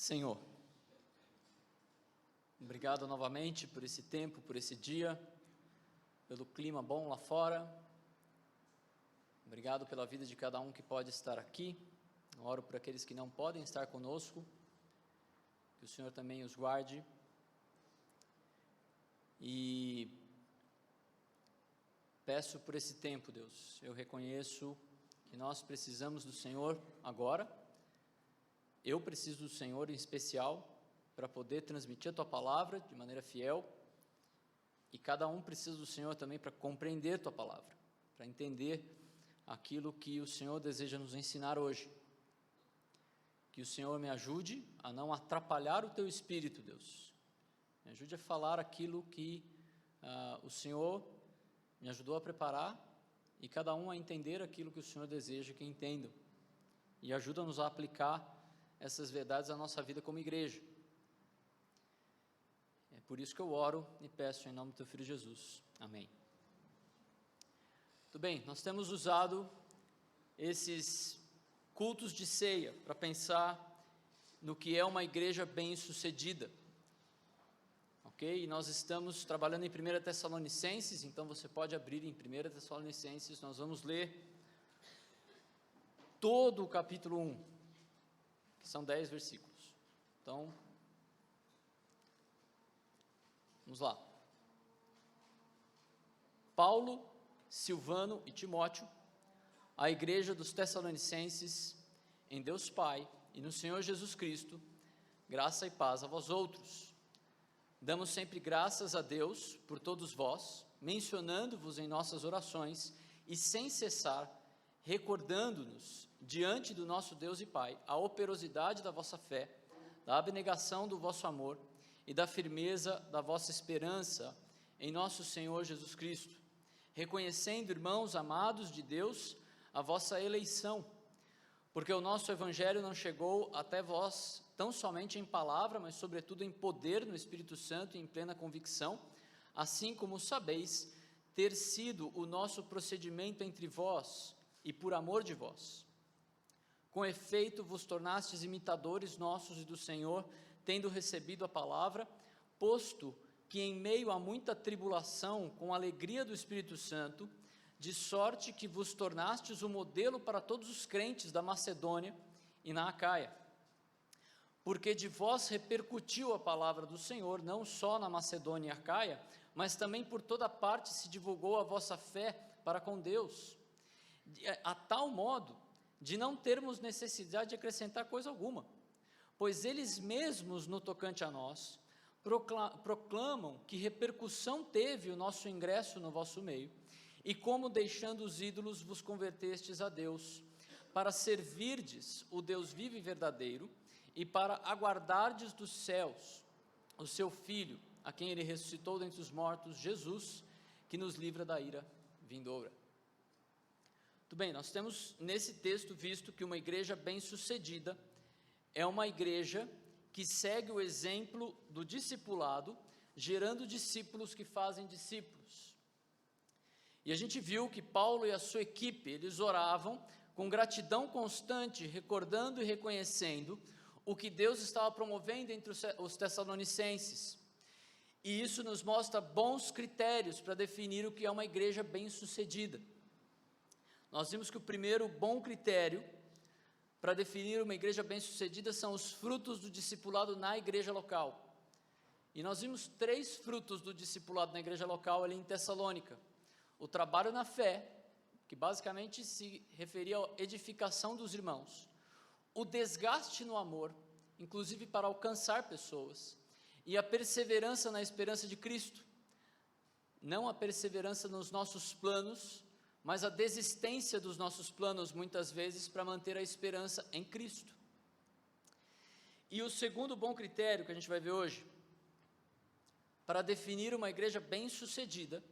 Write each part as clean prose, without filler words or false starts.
Senhor, obrigado novamente por esse tempo, por esse dia, pelo clima bom lá fora. Obrigado pela vida de cada um que pode estar aqui. Oro por aqueles que não podem estar conosco, que o Senhor também os guarde. E peço por esse tempo, Deus. Eu reconheço que nós precisamos do Senhor agora. Eu preciso do Senhor em especial para poder transmitir a Tua palavra de maneira fiel, e cada um precisa do Senhor também para compreender Tua palavra, para entender aquilo que o Senhor deseja nos ensinar hoje. Que o Senhor me ajude a não atrapalhar o Teu Espírito, Deus. Me ajude a falar aquilo que o Senhor me ajudou a preparar, e cada um a entender aquilo que o Senhor deseja que entendam, e ajuda-nos a aplicar essas verdades à nossa vida como igreja. É por isso que eu oro e peço em nome do Teu Filho Jesus. Amém. Muito bem, nós temos usado esses cultos de ceia para pensar no que é uma igreja bem-sucedida. Ok? E nós estamos trabalhando em 1 Tessalonicenses, então você pode abrir em 1 Tessalonicenses, nós vamos ler todo o capítulo 1. Que são 10 versículos. Então, vamos lá. Paulo, Silvano e Timóteo, a igreja dos Tessalonicenses, em Deus Pai e no Senhor Jesus Cristo, graça e paz a vós outros. Damos sempre graças a Deus por todos vós, mencionando-vos em nossas orações e sem cessar, recordando-nos diante do nosso Deus e Pai a operosidade da vossa fé, da abnegação do vosso amor e da firmeza da vossa esperança em nosso Senhor Jesus Cristo, reconhecendo, irmãos amados de Deus, a vossa eleição, porque o nosso evangelho não chegou até vós tão somente em palavra, mas sobretudo em poder no Espírito Santo e em plena convicção, assim como sabeis ter sido o nosso procedimento entre vós e por amor de vós. Com efeito, vos tornastes imitadores nossos e do Senhor, tendo recebido a palavra, posto que em meio a muita tribulação, com a alegria do Espírito Santo, de sorte que vos tornastes o modelo para todos os crentes da Macedônia e na Acaia. Porque de vós repercutiu a palavra do Senhor, não só na Macedônia e Acaia, mas também por toda parte se divulgou a vossa fé para com Deus, a tal modo de não termos necessidade de acrescentar coisa alguma, pois eles mesmos, no tocante a nós, proclamam que repercussão teve o nosso ingresso no vosso meio, e como deixando os ídolos vos convertestes a Deus, para servirdes o Deus vivo e verdadeiro, e para aguardardes dos céus o seu Filho, a quem ele ressuscitou dentre os mortos, Jesus, que nos livra da ira vindoura. Muito bem, nós temos nesse texto visto que uma igreja bem-sucedida é uma igreja que segue o exemplo do discipulado, gerando discípulos que fazem discípulos. E a gente viu que Paulo e a sua equipe, eles oravam com gratidão constante, recordando e reconhecendo o que Deus estava promovendo entre os tessalonicenses. E isso nos mostra bons critérios para definir o que é uma igreja bem-sucedida. Nós vimos que o primeiro bom critério para definir uma igreja bem-sucedida são os frutos do discipulado na igreja local. E nós vimos 3 frutos do discipulado na igreja local ali em Tessalônica. O trabalho na fé, que basicamente se referia à edificação dos irmãos. O desgaste no amor, inclusive para alcançar pessoas. E a perseverança na esperança de Cristo. Não a perseverança nos nossos planos, mas a desistência dos nossos planos, muitas vezes, para manter a esperança em Cristo. E o segundo bom critério que a gente vai ver hoje, para definir uma igreja bem-sucedida,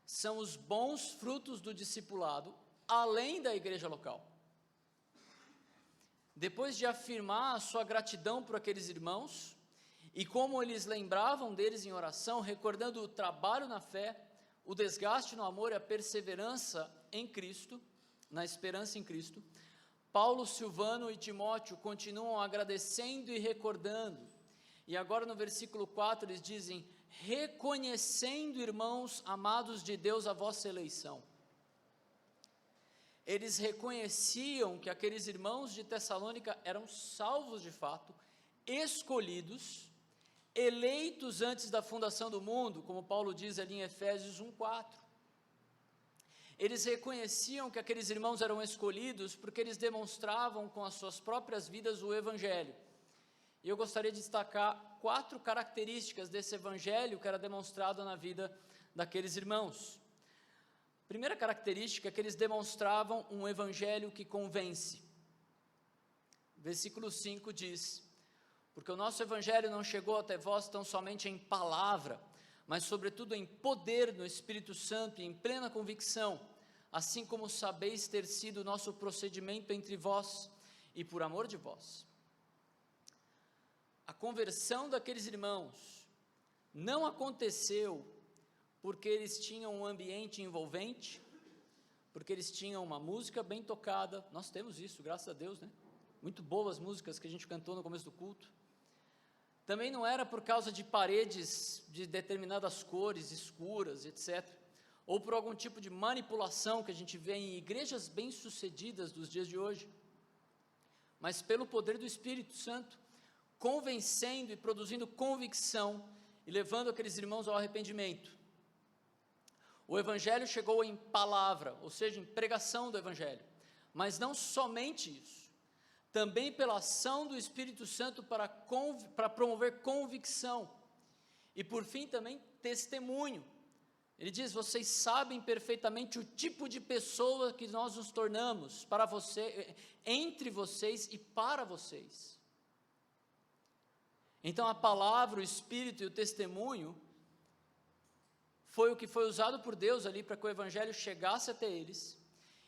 são os bons frutos do discipulado, além da igreja local. Depois de afirmar a sua gratidão por aqueles irmãos, e como eles lembravam deles em oração, recordando o trabalho na fé, o desgaste no amor e a perseverança em Cristo, na esperança em Cristo, Paulo, Silvano e Timóteo continuam agradecendo e recordando. E agora no versículo 4 eles dizem: reconhecendo, irmãos amados de Deus, a vossa eleição. Eles reconheciam que aqueles irmãos de Tessalônica eram salvos de fato, escolhidos, eleitos antes da fundação do mundo, como Paulo diz ali em Efésios 1:4. Eles reconheciam que aqueles irmãos eram escolhidos porque eles demonstravam com as suas próprias vidas o Evangelho. E eu gostaria de destacar 4 características desse Evangelho que era demonstrado na vida daqueles irmãos. Primeira característica é que eles demonstravam um Evangelho que convence. Versículo 5 diz: porque o nosso Evangelho não chegou até vós tão somente em palavra, mas sobretudo em poder no Espírito Santo e em plena convicção, assim como sabeis ter sido o nosso procedimento entre vós e por amor de vós. A conversão daqueles irmãos não aconteceu porque eles tinham um ambiente envolvente, porque eles tinham uma música bem tocada. Nós temos isso, graças a Deus, né? Muito boas músicas que a gente cantou no começo do culto. Também não era por causa de paredes de determinadas cores escuras, etc., ou por algum tipo de manipulação que a gente vê em igrejas bem-sucedidas dos dias de hoje, mas pelo poder do Espírito Santo, convencendo e produzindo convicção e levando aqueles irmãos ao arrependimento. O Evangelho chegou em palavra, ou seja, em pregação do Evangelho, mas não somente isso, também pela ação do Espírito Santo para promover convicção, e por fim também testemunho. Ele diz: vocês sabem perfeitamente o tipo de pessoa que nós nos tornamos para você, entre vocês e para vocês. Então a palavra, o Espírito e o testemunho foi o que foi usado por Deus ali para que o Evangelho chegasse até eles,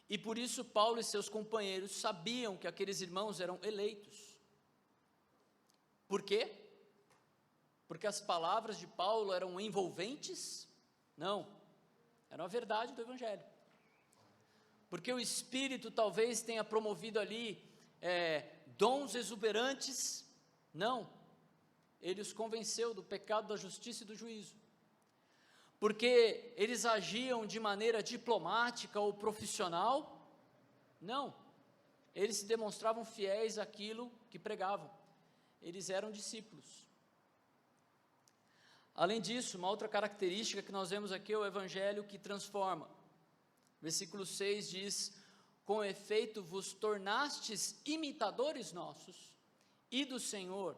e por isso Paulo e seus companheiros sabiam que aqueles irmãos eram eleitos. Por quê? Porque as palavras de Paulo eram envolventes? Não, era a verdade do Evangelho. Porque o Espírito talvez tenha promovido ali dons exuberantes? Não, ele os convenceu do pecado, da justiça e do juízo. Porque eles agiam de maneira diplomática ou profissional? Não, eles se demonstravam fiéis àquilo que pregavam, eles eram discípulos. Além disso, uma outra característica que nós vemos aqui é o Evangelho que transforma. Versículo 6 diz: com efeito vos tornastes imitadores nossos e do Senhor,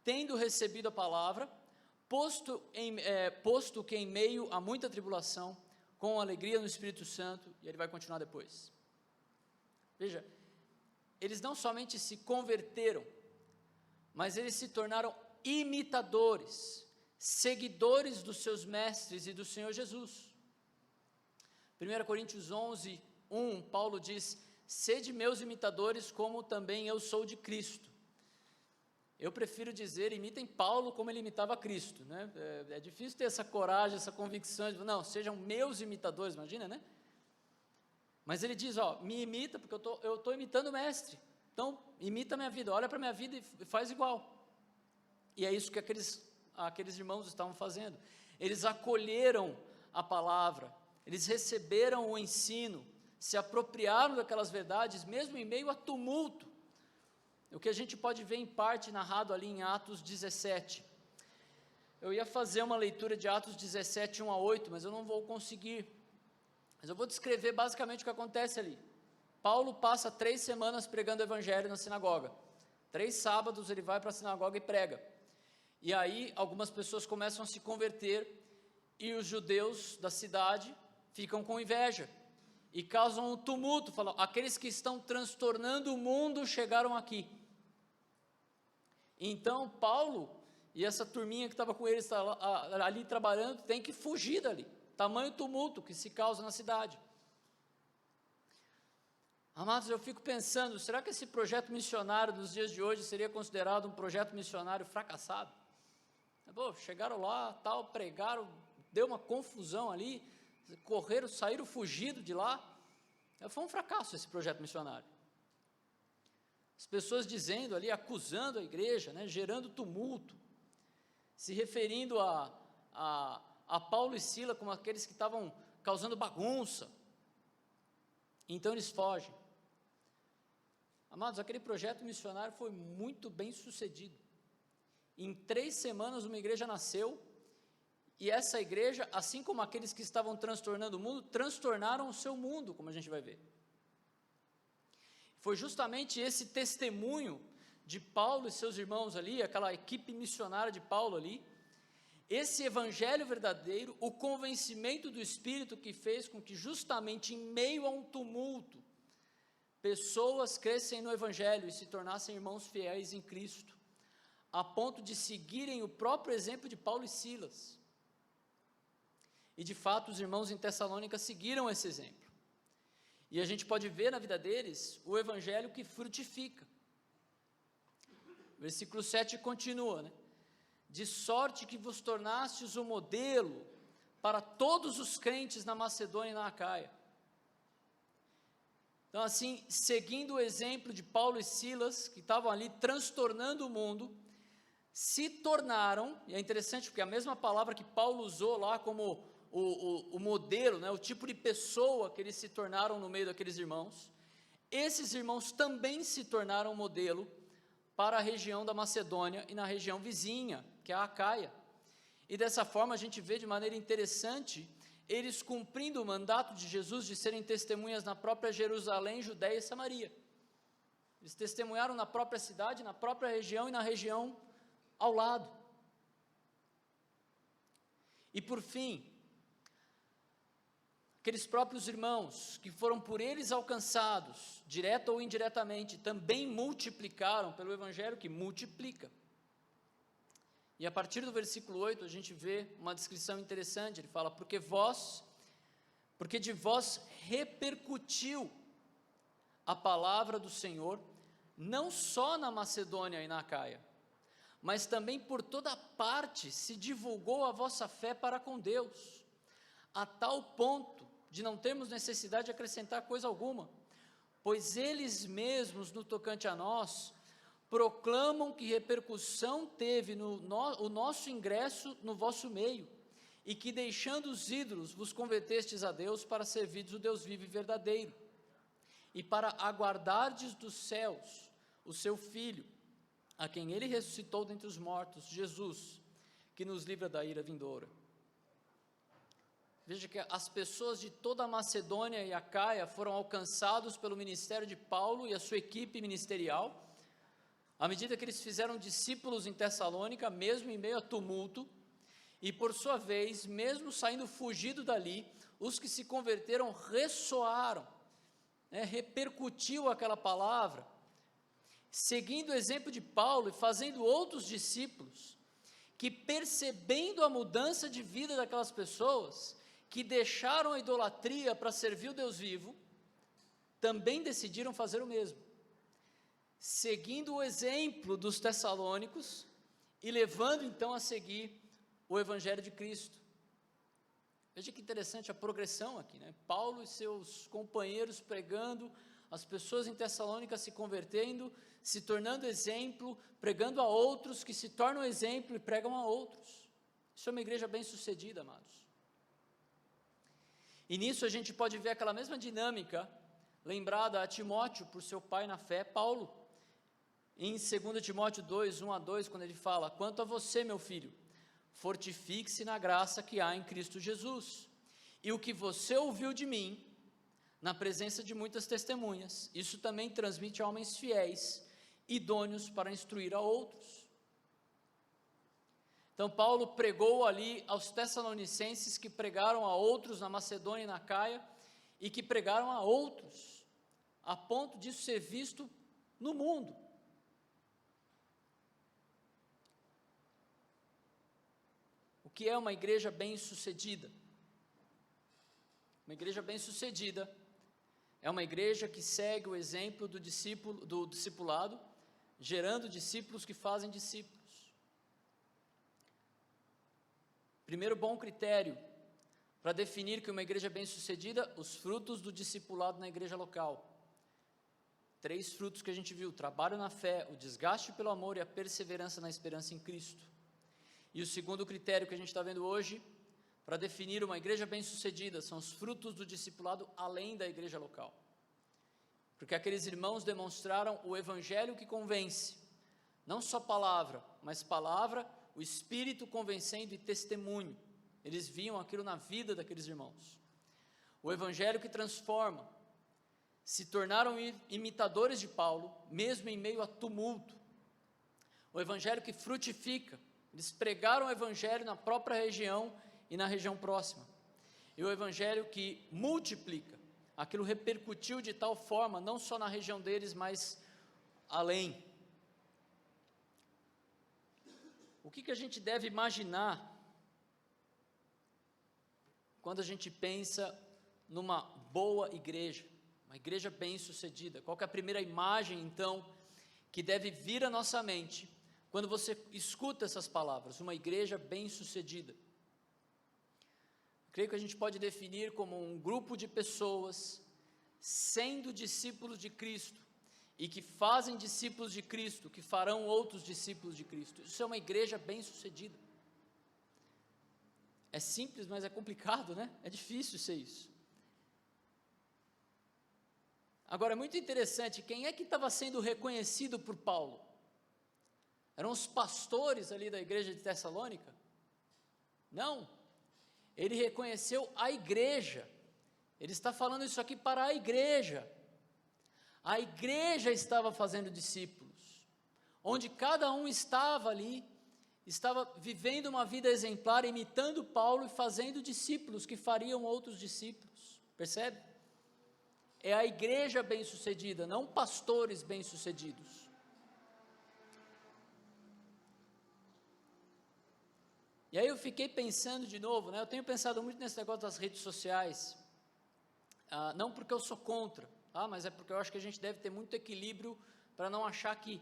tendo recebido a palavra, posto que em meio a muita tribulação, com alegria no Espírito Santo, e ele vai continuar depois. Veja, eles não somente se converteram, mas eles se tornaram imitadores, seguidores dos seus mestres e do Senhor Jesus. 1 Coríntios 11, 1, Paulo diz: sede meus imitadores, como também eu sou de Cristo. Eu prefiro dizer, imitem Paulo como ele imitava Cristo, né? É difícil ter essa coragem, essa convicção, de, não, sejam meus imitadores, imagina, né? Mas ele diz, me imita, porque eu estou imitando o mestre, então imita a minha vida, olha para a minha vida e faz igual. E é isso que aqueles irmãos estavam fazendo. Eles acolheram a palavra, eles receberam o ensino, se apropriaram daquelas verdades, mesmo em meio a tumulto. O que a gente pode ver em parte narrado ali em Atos 17. Eu ia fazer uma leitura de Atos 17, 1 a 8, mas eu não vou conseguir. Mas eu vou descrever basicamente o que acontece ali. Paulo passa 3 semanas pregando o Evangelho na sinagoga. 3 sábados ele vai para a sinagoga e prega. E aí algumas pessoas começam a se converter, e os judeus da cidade ficam com inveja, e causam um tumulto, falam: aqueles que estão transtornando o mundo chegaram aqui. Então Paulo e essa turminha que estava com eles ali trabalhando, tem que fugir dali, tamanho tumulto que se causa na cidade. Amados, eu fico pensando, será que esse projeto missionário dos dias de hoje seria considerado um projeto missionário fracassado? Chegaram lá, pregaram, deu uma confusão ali, correram, saíram fugidos de lá. Foi um fracasso esse projeto missionário. As pessoas dizendo ali, acusando a igreja, né, gerando tumulto, se referindo a Paulo e Silas como aqueles que estavam causando bagunça. Então eles fogem. Amados, aquele projeto missionário foi muito bem sucedido. Em 3 semanas uma igreja nasceu, e essa igreja, assim como aqueles que estavam transtornando o mundo, transtornaram o seu mundo, como a gente vai ver. Foi justamente esse testemunho de Paulo e seus irmãos ali, aquela equipe missionária de Paulo ali, esse evangelho verdadeiro, o convencimento do Espírito que fez com que justamente em meio a um tumulto, pessoas crescem no evangelho e se tornassem irmãos fiéis em Cristo, a ponto de seguirem o próprio exemplo de Paulo e Silas. E de fato os irmãos em Tessalônica seguiram esse exemplo. E a gente pode ver na vida deles o evangelho que frutifica. Versículo 7 continua, né? De sorte que vos tornastes o modelo para todos os crentes na Macedônia e na Acaia. Então assim, seguindo o exemplo de Paulo e Silas, que estavam ali transtornando o mundo, se tornaram, e é interessante porque a mesma palavra que Paulo usou lá como o modelo, né, o tipo de pessoa que eles se tornaram no meio daqueles irmãos, esses irmãos também se tornaram modelo para a região da Macedônia e na região vizinha, que é a Acaia. E dessa forma a gente vê de maneira interessante, eles cumprindo o mandato de Jesus de serem testemunhas na própria Jerusalém, Judéia e Samaria. Eles testemunharam na própria cidade, na própria região e na região ao lado. E por fim, aqueles próprios irmãos que foram por eles alcançados, direta ou indiretamente, também multiplicaram pelo evangelho que multiplica. E a partir do versículo 8 a gente vê uma descrição interessante, ele fala, porque de vós repercutiu a palavra do Senhor, não só na Macedônia e na Acaia, mas também por toda parte se divulgou a vossa fé para com Deus, a tal ponto de não termos necessidade de acrescentar coisa alguma, pois eles mesmos, no tocante a nós, proclamam que repercussão teve o nosso ingresso no vosso meio, e que deixando os ídolos vos convertestes a Deus para servirdes o Deus vivo e verdadeiro, e para aguardardes dos céus o seu Filho, a quem ele ressuscitou dentre os mortos, Jesus, que nos livra da ira vindoura. Veja que as pessoas de toda a Macedônia e Acaia foram alcançados pelo ministério de Paulo e a sua equipe ministerial, à medida que eles fizeram discípulos em Tessalônica, mesmo em meio a tumulto, e por sua vez, mesmo saindo fugido dali, os que se converteram ressoaram, repercutiu aquela palavra, seguindo o exemplo de Paulo e fazendo outros discípulos, que percebendo a mudança de vida daquelas pessoas, que deixaram a idolatria para servir o Deus vivo, também decidiram fazer o mesmo, seguindo o exemplo dos tessalônicos e levando então a seguir o evangelho de Cristo. Veja que interessante a progressão aqui, né? Paulo e seus companheiros pregando, as pessoas em Tessalônica se convertendo, se tornando exemplo, pregando a outros que se tornam exemplo e pregam a outros. Isso é uma igreja bem sucedida, amados. E nisso a gente pode ver aquela mesma dinâmica lembrada a Timóteo por seu pai na fé, Paulo, em 2 Timóteo 2, 1-2, quando ele fala, quanto a você, meu filho, fortifique-se na graça que há em Cristo Jesus, e o que você ouviu de mim, na presença de muitas testemunhas, isso também transmite a homens fiéis, idôneos para instruir a outros. Então Paulo pregou ali aos tessalonicenses, que pregaram a outros na Macedônia e na Acaia, e que pregaram a outros, a ponto disso ser visto no mundo. O que é uma igreja bem-sucedida? Uma igreja bem-sucedida é uma igreja que segue o exemplo do discipulado, gerando discípulos que fazem discípulos. Primeiro bom critério para definir que uma igreja é bem-sucedida, os frutos do discipulado na igreja local. 3 frutos que a gente viu: trabalho na fé, o desgaste pelo amor e a perseverança na esperança em Cristo. E o segundo critério que a gente está vendo hoje, para definir uma igreja bem-sucedida, são os frutos do discipulado além da igreja local. Porque aqueles irmãos demonstraram o evangelho que convence, não só palavra, mas palavra, o Espírito convencendo e testemunho. Eles viam aquilo na vida daqueles irmãos. O evangelho que transforma, se tornaram imitadores de Paulo, mesmo em meio a tumulto. O evangelho que frutifica, eles pregaram o evangelho na própria região e na região próxima. E o evangelho que multiplica, aquilo repercutiu de tal forma, não só na região deles, mas além. O que a gente deve imaginar quando a gente pensa numa boa igreja, uma igreja bem-sucedida? Qual que é a primeira imagem, então, que deve vir à nossa mente quando você escuta essas palavras? Uma igreja bem-sucedida. Creio que a gente pode definir como um grupo de pessoas sendo discípulos de Cristo e que fazem discípulos de Cristo, que farão outros discípulos de Cristo. Isso é uma igreja bem-sucedida. É simples, mas é complicado, né? É difícil ser isso. Agora, é muito interessante, quem é que estava sendo reconhecido por Paulo? Eram os pastores ali da igreja de Tessalônica? Não. Ele reconheceu a igreja. Ele está falando isso aqui para a igreja. A igreja estava fazendo discípulos, onde cada um estava ali, estava vivendo uma vida exemplar, imitando Paulo e fazendo discípulos que fariam outros discípulos. Percebe? É a igreja bem-sucedida, não pastores bem-sucedidos. E aí eu fiquei pensando de novo, né? Eu tenho pensado muito nesse negócio das redes sociais, não porque eu sou contra, mas é porque eu acho que a gente deve ter muito equilíbrio para não achar que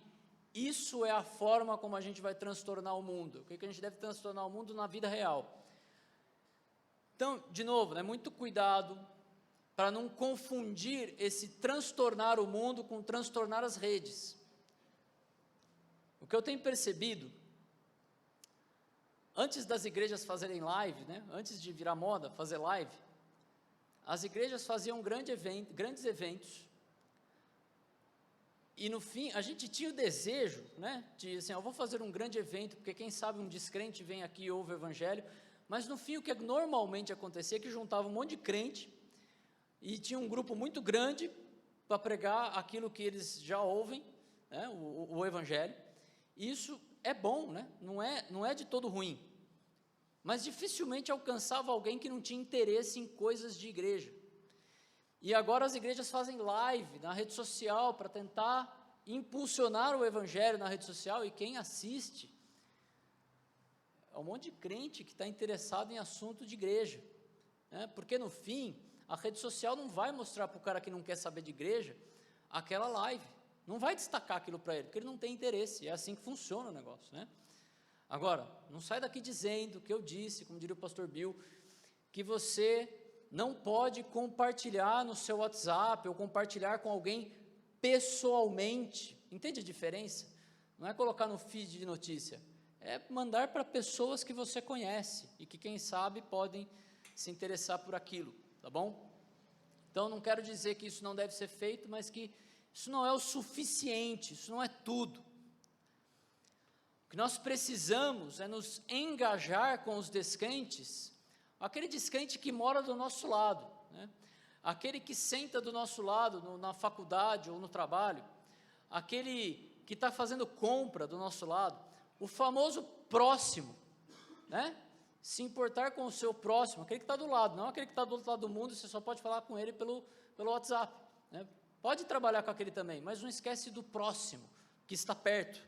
isso é a forma como a gente vai transtornar o mundo. O que a gente deve transtornar o mundo na vida real? Então, de novo, né, muito cuidado para não confundir esse transtornar o mundo com transtornar as redes. O que eu tenho percebido, antes das igrejas fazerem live, né, antes de virar moda fazer live, as igrejas faziam grandes eventos, e no fim, a gente tinha o desejo, né, de assim, eu vou fazer um grande evento, porque quem sabe um descrente vem aqui e ouve o evangelho, mas no fim o que normalmente acontecia é que juntava um monte de crente, e tinha um grupo muito grande para pregar aquilo que eles já ouvem, né, o evangelho. Isso é bom, né, não é de todo ruim, mas dificilmente alcançava alguém que não tinha interesse em coisas de igreja. E agora as igrejas fazem live na rede social para tentar impulsionar o evangelho na rede social, e quem assiste é um monte de crente que está interessado em assunto de igreja, né? Porque no fim, a rede social não vai mostrar para o cara que não quer saber de igreja aquela live, não vai destacar aquilo para ele, porque ele não tem interesse. É assim que funciona o negócio, né? Agora, não sai daqui dizendo que eu disse, como diria o pastor Bill, que você não pode compartilhar no seu WhatsApp ou compartilhar com alguém pessoalmente. Entende a diferença? Não é colocar no feed de notícia, é mandar para pessoas que você conhece e que, quem sabe, podem se interessar por aquilo, tá bom? Então, não quero dizer que isso não deve ser feito, mas que isso não é o suficiente, isso não é tudo. O que nós precisamos é nos engajar com os descrentes, aquele descrente que mora do nosso lado, né? Aquele que senta do nosso lado na faculdade ou no trabalho, aquele que está fazendo compra do nosso lado, o famoso próximo, né? Se importar com o seu próximo, aquele que está do lado, não aquele que está do outro lado do mundo, você só pode falar com ele pelo WhatsApp, né? Pode trabalhar com aquele também, mas não esquece do próximo, que está perto,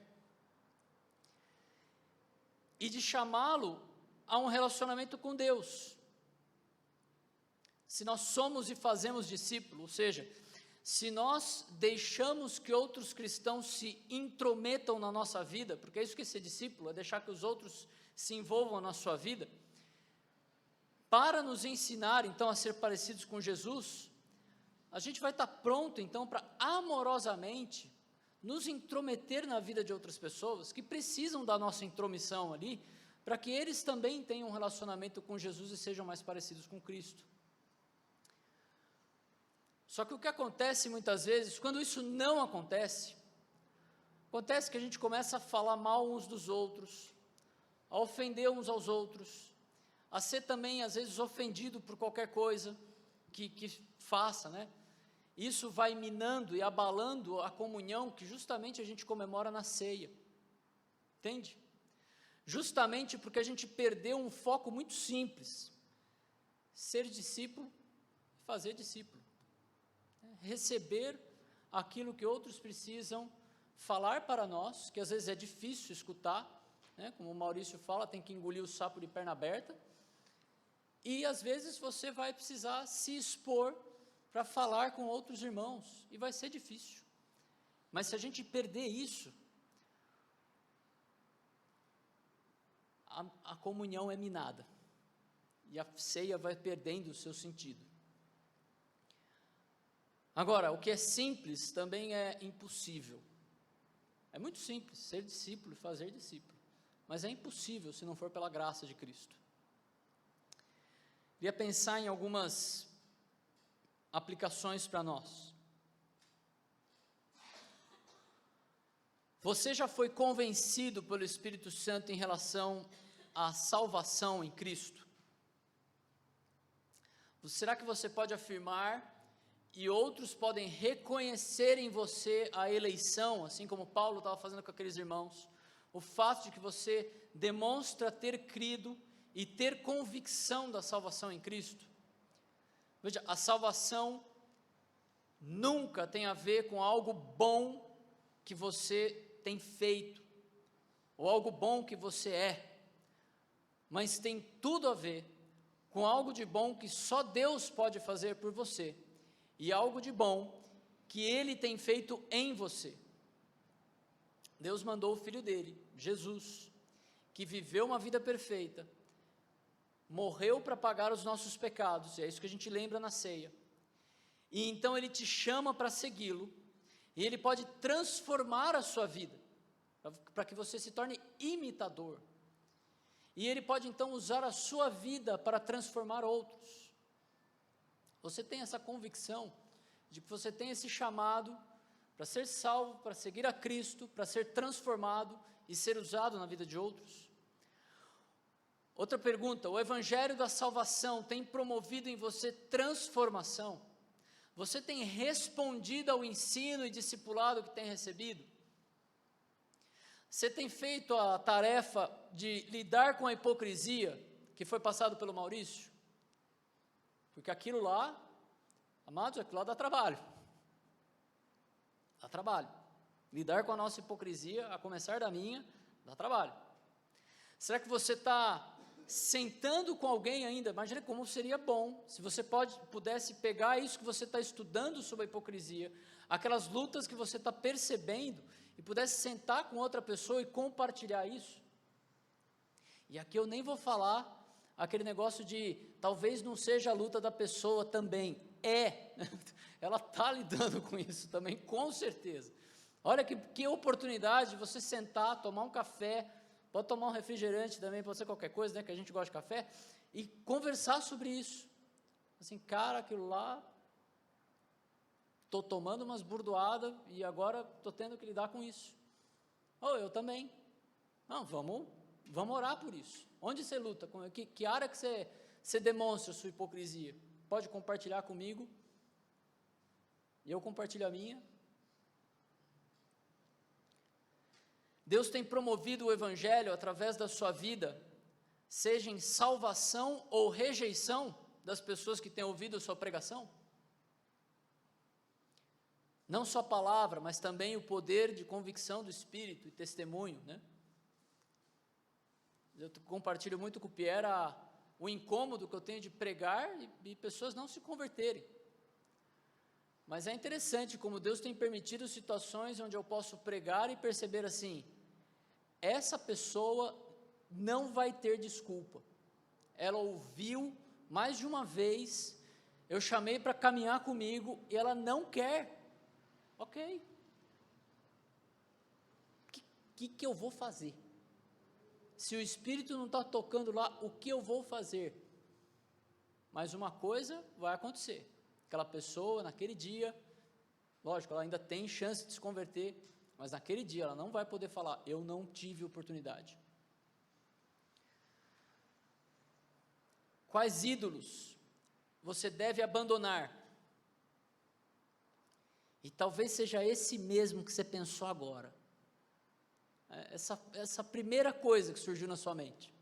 e de chamá-lo a um relacionamento com Deus. Se nós somos e fazemos discípulos, ou seja, se nós deixamos que outros cristãos se intrometam na nossa vida, porque é isso que é ser discípulo, é deixar que os outros se envolvam na sua vida, para nos ensinar então a ser parecidos com Jesus, a gente vai estar pronto, então, para amorosamente nos intrometer na vida de outras pessoas que precisam da nossa intromissão ali, para que eles também tenham um relacionamento com Jesus e sejam mais parecidos com Cristo. Só que o que acontece muitas vezes, quando isso não acontece que a gente começa a falar mal uns dos outros, a ofender uns aos outros, a ser também, às vezes, ofendido por qualquer coisa que faça, né? Isso vai minando e abalando a comunhão que justamente a gente comemora na ceia, entende? Justamente porque a gente perdeu um foco muito simples, ser discípulo e fazer discípulo, receber aquilo que outros precisam falar para nós, que às vezes é difícil escutar, né? Como o Maurício fala, tem que engolir o sapo de perna aberta, e às vezes você vai precisar se expor para falar com outros irmãos, e vai ser difícil, mas se a gente perder isso, a comunhão é minada, e a ceia vai perdendo o seu sentido. Agora, o que é simples também é impossível. É muito simples ser discípulo e fazer discípulo, mas é impossível se não for pela graça de Cristo. Queria pensar em algumas aplicações para nós. Você já foi convencido pelo Espírito Santo em relação à salvação em Cristo? Será que você pode afirmar e outros podem reconhecer em você a eleição, assim como Paulo estava fazendo com aqueles irmãos, o fato de que você demonstra ter crido e ter convicção da salvação em Cristo? Veja, a salvação nunca tem a ver com algo bom que você tem feito, ou algo bom que você é, mas tem tudo a ver com algo de bom que só Deus pode fazer por você, e algo de bom que Ele tem feito em você. Deus mandou o Filho dele, Jesus, que viveu uma vida perfeita, morreu para pagar os nossos pecados, e é isso que a gente lembra na ceia, e então Ele te chama para segui-lo, e Ele pode transformar a sua vida, para que você se torne imitador, e Ele pode então usar a sua vida para transformar outros. Você tem essa convicção de que você tem esse chamado para ser salvo, para seguir a Cristo, para ser transformado e ser usado na vida de outros? Outra pergunta: o Evangelho da salvação tem promovido em você transformação? Você tem respondido ao ensino e discipulado que tem recebido? Você tem feito a tarefa de lidar com a hipocrisia que foi passado pelo Maurício? Porque aquilo lá, amados, aquilo lá dá trabalho. Dá trabalho. Lidar com a nossa hipocrisia, a começar da minha, dá trabalho. Será que você está sentando com alguém ainda? Imagina como seria bom se você pudesse pegar isso que você está estudando sobre a hipocrisia, aquelas lutas que você está percebendo, e pudesse sentar com outra pessoa e compartilhar isso. E aqui eu nem vou falar aquele negócio de talvez não seja a luta da pessoa também. Ela está lidando com isso também, com certeza. Olha que oportunidade de você sentar, tomar um café, pode tomar um refrigerante também, pode ser qualquer coisa, né, que a gente gosta de café, e conversar sobre isso. Assim, cara, aquilo lá, estou tomando umas burdoadas e agora estou tendo que lidar com isso. Eu também. Não, vamos orar por isso. Onde você luta? Que área que você demonstra a sua hipocrisia? Pode compartilhar comigo, e eu compartilho a minha. Deus tem promovido o Evangelho através da sua vida, seja em salvação ou rejeição das pessoas que têm ouvido a sua pregação? Não só palavra, mas também o poder de convicção do Espírito e testemunho, né? Eu compartilho muito com o Pierre o incômodo que eu tenho de pregar e pessoas não se converterem. Mas é interessante como Deus tem permitido situações onde eu posso pregar e perceber assim, essa pessoa não vai ter desculpa. Ela ouviu mais de uma vez, eu chamei para caminhar comigo e ela não quer. Ok. O que eu vou fazer? Se o Espírito não está tocando lá, o que eu vou fazer? Mas uma coisa vai acontecer. Aquela pessoa, naquele dia, lógico, ela ainda tem chance de se converter, mas naquele dia ela não vai poder falar, eu não tive oportunidade. Quais ídolos você deve abandonar? E talvez seja esse mesmo que você pensou agora. Essa primeira coisa que surgiu na sua mente.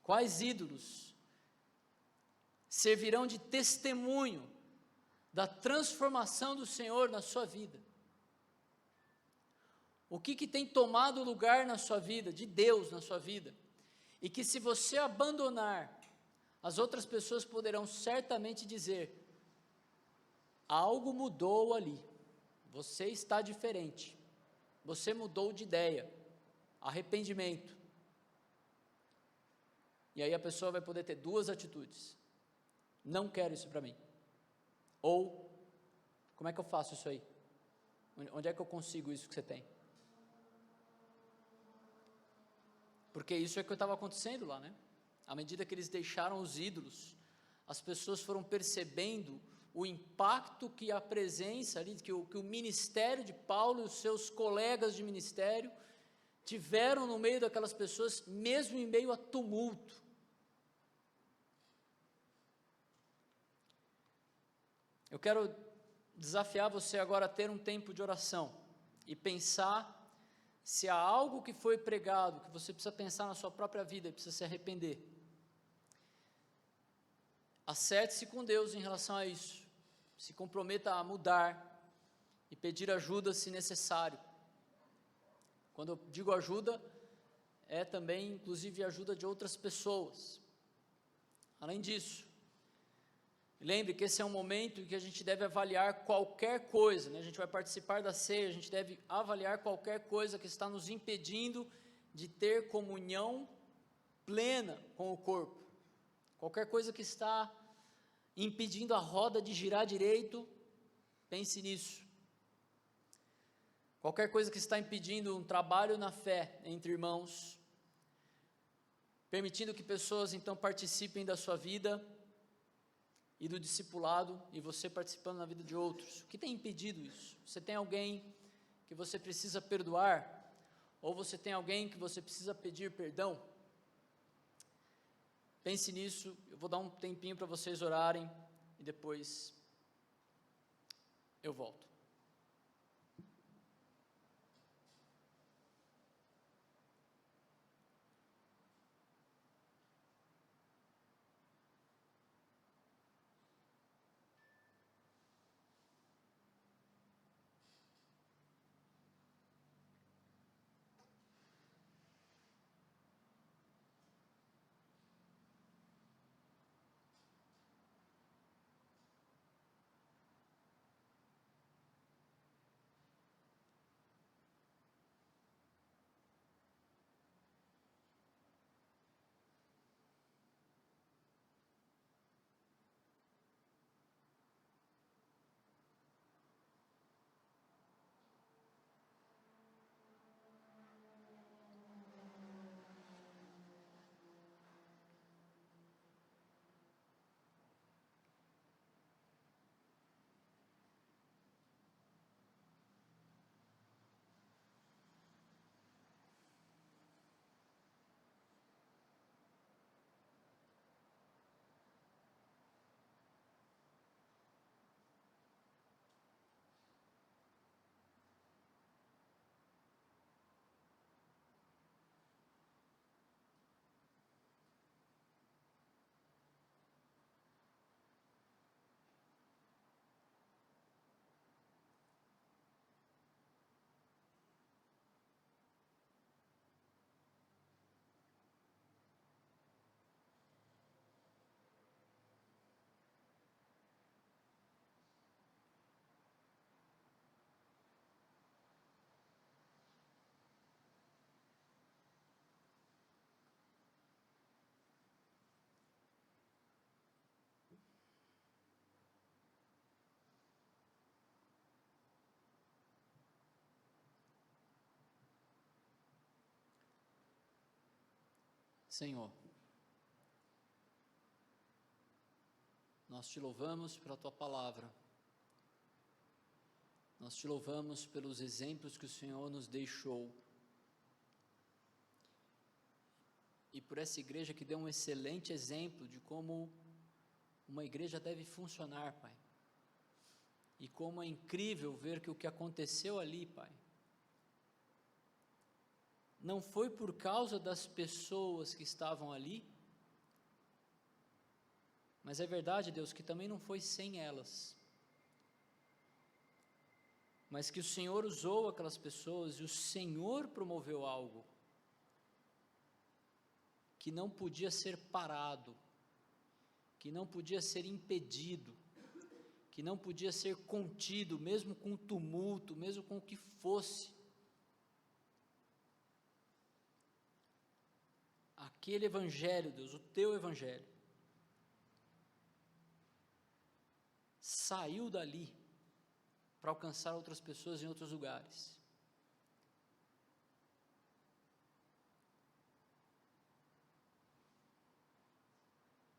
Quais ídolos servirão de testemunho da transformação do Senhor na sua vida? O que tem tomado lugar na sua vida, de Deus na sua vida, e que se você abandonar, as outras pessoas poderão certamente dizer, algo mudou ali, você está diferente, você mudou de ideia, arrependimento. E aí a pessoa vai poder ter duas atitudes, não quero isso para mim, ou, como é que eu faço isso aí? Onde é que eu consigo isso que você tem? Porque isso é o que estava acontecendo lá, né? À medida que eles deixaram os ídolos, as pessoas foram percebendo o impacto que a presença ali, que o ministério de Paulo e os seus colegas de ministério tiveram no meio daquelas pessoas, mesmo em meio a tumulto. Eu quero desafiar você agora a ter um tempo de oração e pensar se há algo que foi pregado, que você precisa pensar na sua própria vida e precisa se arrepender. Acerte-se com Deus em relação a isso, se comprometa a mudar e pedir ajuda se necessário. Quando eu digo ajuda, é também inclusive ajuda de outras pessoas. Além disso, lembre que esse é um momento em que a gente deve avaliar qualquer coisa, né? A gente vai participar da ceia, a gente deve avaliar qualquer coisa que está nos impedindo de ter comunhão plena com o corpo. Qualquer coisa que está impedindo a roda de girar direito, pense nisso. Qualquer coisa que está impedindo um trabalho na fé entre irmãos, permitindo que pessoas então participem da sua vida e do discipulado, e você participando na vida de outros. O que tem impedido isso? Você tem alguém que você precisa perdoar? Ou você tem alguém que você precisa pedir perdão? Pense nisso, eu vou dar um tempinho para vocês orarem, e depois eu volto. Senhor, nós te louvamos pela tua palavra, nós te louvamos pelos exemplos que o Senhor nos deixou, e por essa igreja que deu um excelente exemplo de como uma igreja deve funcionar, Pai, e como é incrível ver que o que aconteceu ali, Pai, não foi por causa das pessoas que estavam ali, mas é verdade, Deus, que também não foi sem elas, mas que o Senhor usou aquelas pessoas e o Senhor promoveu algo que não podia ser parado, que não podia ser impedido, que não podia ser contido, mesmo com tumulto, mesmo com o que fosse. Aquele evangelho, Deus, o teu evangelho, saiu dali para alcançar outras pessoas em outros lugares.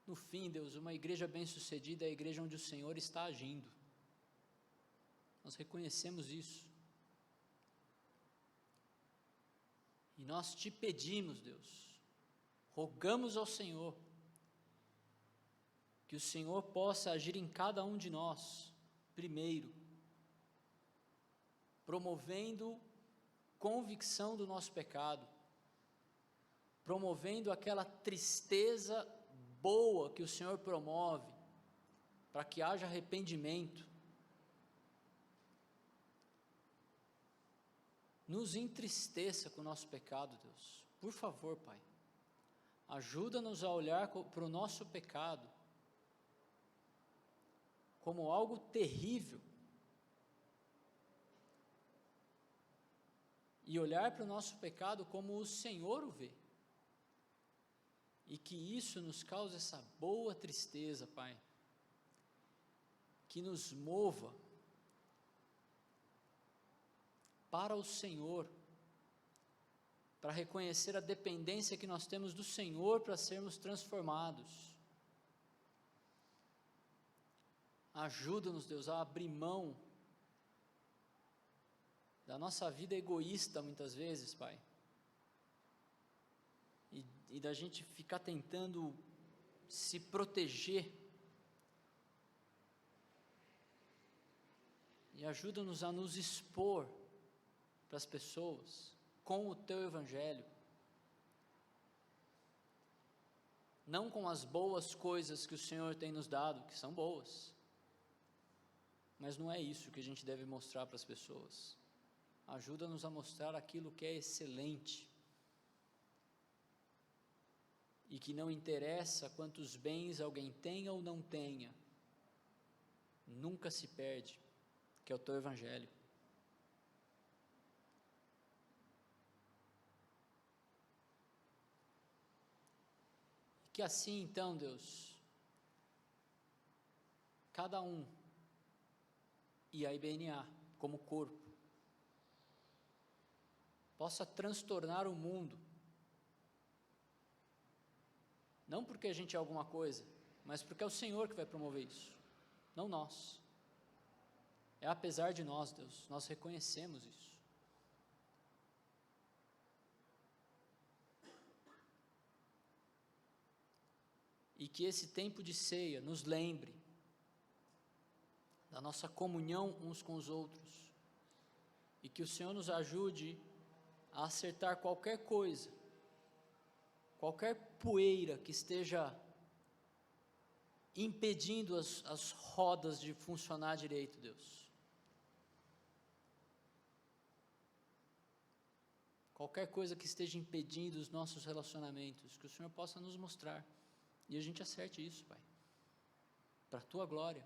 No fim, Deus, uma igreja bem-sucedida é a igreja onde o Senhor está agindo. Nós reconhecemos isso. E nós te pedimos, Deus, rogamos ao Senhor, que o Senhor possa agir em cada um de nós, primeiro, promovendo convicção do nosso pecado, promovendo aquela tristeza boa que o Senhor promove, para que haja arrependimento. Nos entristeça com o nosso pecado, Deus, por favor, Pai, ajuda-nos a olhar para o nosso pecado como algo terrível, e olhar para o nosso pecado como o Senhor o vê, e que isso nos cause essa boa tristeza, Pai, que nos mova para o Senhor, para reconhecer a dependência que nós temos do Senhor para sermos transformados. Ajuda-nos, Deus, a abrir mão da nossa vida egoísta muitas vezes, Pai, e da gente ficar tentando se proteger, e ajuda-nos a nos expor para as pessoas com o teu evangelho, não com as boas coisas que o Senhor tem nos dado, que são boas, mas não é isso que a gente deve mostrar para as pessoas. Ajuda-nos a mostrar aquilo que é excelente, e que não interessa quantos bens alguém tenha ou não tenha, nunca se perde, que é o teu evangelho. E que assim então, Deus, cada um, e a IBNA como corpo, possa transtornar o mundo, não porque a gente é alguma coisa, mas porque é o Senhor que vai promover isso, não nós. É apesar de nós, Deus, nós reconhecemos isso. E que esse tempo de ceia nos lembre da nossa comunhão uns com os outros, e que o Senhor nos ajude a acertar qualquer coisa, qualquer poeira que esteja impedindo as rodas de funcionar direito, Deus. Qualquer coisa que esteja impedindo os nossos relacionamentos, que o Senhor possa nos mostrar, e a gente acerte isso, Pai, para a Tua glória,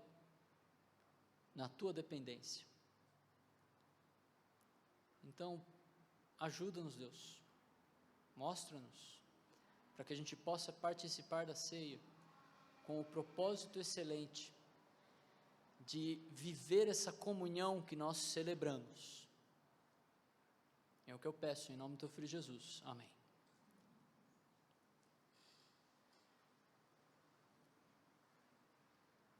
na Tua dependência. Então, ajuda-nos, Deus, mostra-nos, para que a gente possa participar da ceia com o propósito excelente de viver essa comunhão que nós celebramos. É o que eu peço em nome do Teu Filho Jesus. Amém.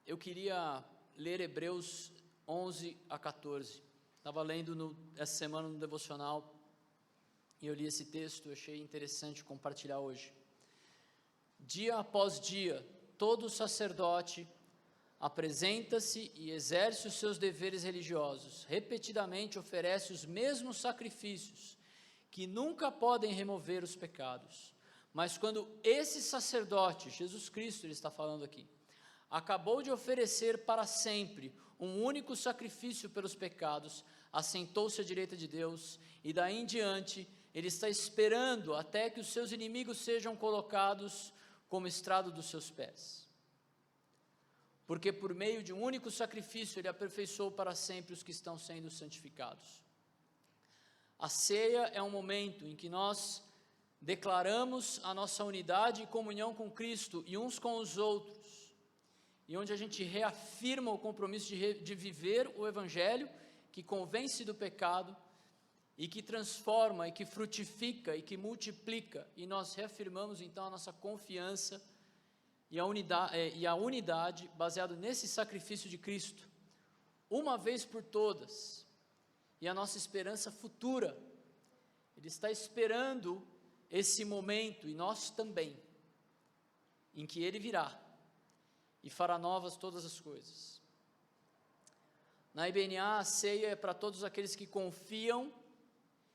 eu queria ler Hebreus 11 a 14. Estava lendo essa semana no devocional e eu li esse texto, eu achei interessante compartilhar hoje. Dia após dia, todo sacerdote apresenta-se e exerce os seus deveres religiosos, repetidamente oferece os mesmos sacrifícios, que nunca podem remover os pecados. Mas quando esse sacerdote, Jesus Cristo ele está falando aqui, acabou de oferecer para sempre um único sacrifício pelos pecados, assentou-se à direita de Deus, e daí em diante, ele está esperando até que os seus inimigos sejam colocados como estrado dos seus pés. Porque por meio de um único sacrifício, ele aperfeiçoou para sempre os que estão sendo santificados. A ceia é um momento em que nós declaramos a nossa unidade e comunhão com Cristo e uns com os outros, e onde a gente reafirma o compromisso de viver o Evangelho, que convence do pecado, e que transforma, e que frutifica, e que multiplica, e nós reafirmamos então a nossa confiança e a unidade baseado nesse sacrifício de Cristo, uma vez por todas, e a nossa esperança futura. Ele está esperando esse momento, e nós também, em que Ele virá e fará novas todas as coisas. Na IBNA, a ceia é para todos aqueles que confiam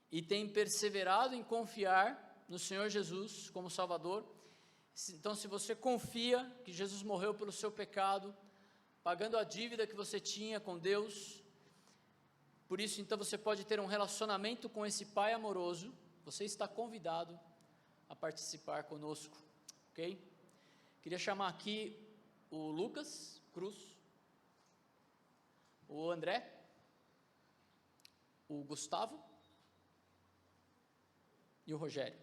e têm perseverado em confiar no Senhor Jesus como Salvador. Então, se você confia que Jesus morreu pelo seu pecado, pagando a dívida que você tinha com Deus, por isso, então, você pode ter um relacionamento com esse Pai amoroso, você está convidado a participar conosco, ok? Queria chamar aqui o Lucas Cruz, o André, o Gustavo e o Rogério.